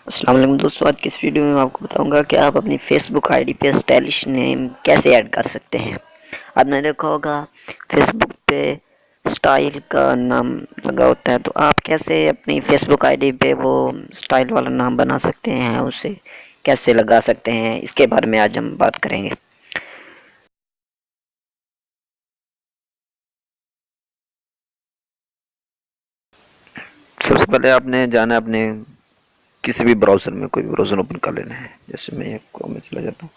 अस्सलाम वालेकुम दोस्तों, आज की इस वीडियो में मैं आपको बताऊंगा कि आप अपनी फेसबुक आईडी पे स्टाइलिश नेम कैसे ऐड कर सकते हैं। आपने देखा होगा फेसबुक पे स्टाइल का नाम लगा होता है, तो आप कैसे अपनी फेसबुक आईडी पे वो स्टाइल वाला नाम बना सकते हैं, उसे कैसे लगा सकते हैं, इसके बारे में आज हम बात करेंगे। सबसे पहले आपने जाना है अपने किसी भी ब्राउज़र में, कोई भी ब्राउज़र ओपन कर लेना है। जैसे मैं क्रोम में चला जाता हूँ,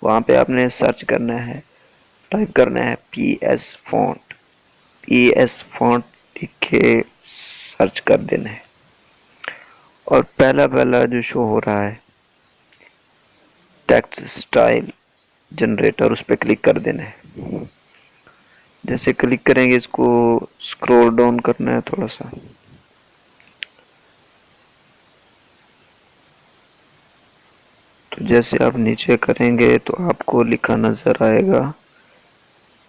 वहाँ पे आपने सर्च करना है, टाइप करना है पी एस फॉन्ट लिख के सर्च कर देना है। और पहला पहला जो शो हो रहा है टेक्स्ट स्टाइल जनरेटर, उस पर क्लिक कर देना है। जैसे क्लिक करेंगे, इसको स्क्रॉल डाउन करना है थोड़ा सा। तो जैसे आप नीचे करेंगे तो आपको लिखा नज़र आएगा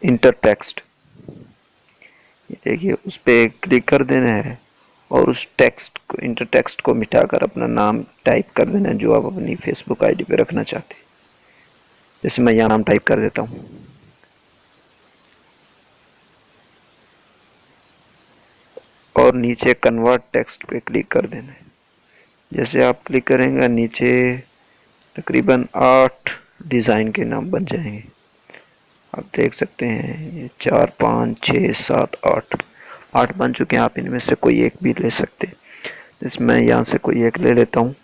इंटर टेक्स्ट। ये देखिए, उस पर क्लिक कर देना है और उस टेक्स्ट को, इंटर टेक्स्ट को मिटाकर अपना नाम टाइप कर देना है जो आप अपनी फेसबुक आईडी पे रखना चाहते हैं। जैसे मैं यहाँ नाम टाइप कर देता हूँ और नीचे कन्वर्ट टेक्स्ट पे क्लिक कर देना है। जैसे आप क्लिक करेंगे, नीचे तकरीबन 8 डिज़ाइन के नाम बन जाएंगे। आप देख सकते हैं, ये 4 5 6 7 8 बन चुके हैं। आप इनमें से कोई एक भी ले सकते हैं। जैसे मैं यहाँ से कोई एक ले लेता हूँ,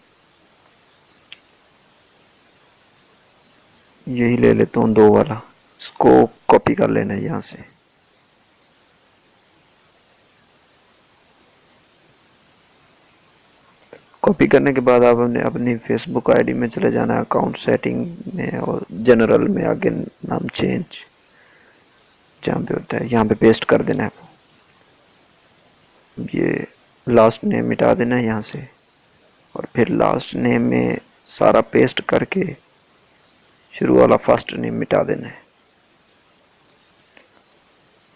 यही ले लेता हूँ 2 वाला। इसको कॉपी कर लेना है यहाँ से। कॉपी करने के बाद आप अपनी फेसबुक आईडी में चले जाना है, अकाउंट सेटिंग में, और जनरल में आगे नाम चेंज जहाँ पे होता है यहाँ पे पेस्ट कर देना है। ये लास्ट नेम मिटा देना है यहाँ से, और फिर लास्ट नेम में सारा पेस्ट करके शुरू वाला फर्स्ट नेम मिटा देना है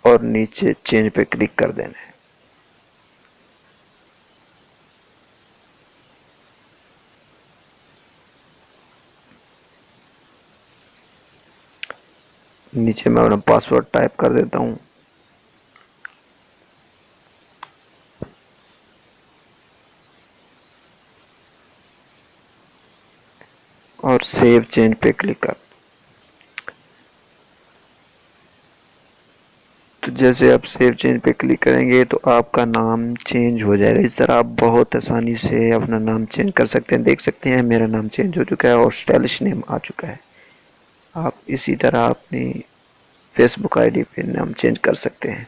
और नीचे चेंज पे क्लिक कर देना है। नीचे मैं अपना पासवर्ड टाइप कर देता हूँ और सेव चेंज पे क्लिक कर। तो जैसे आप सेव चेंज पे क्लिक करेंगे तो आपका नाम चेंज हो जाएगा। इस तरह आप बहुत आसानी से अपना नाम चेंज कर सकते हैं। देख सकते हैं मेरा नाम चेंज हो चुका है और स्टाइलिश नेम आ चुका है। आप इसी तरह अपनी फेसबुक आईडी पे नाम चेंज कर सकते हैं।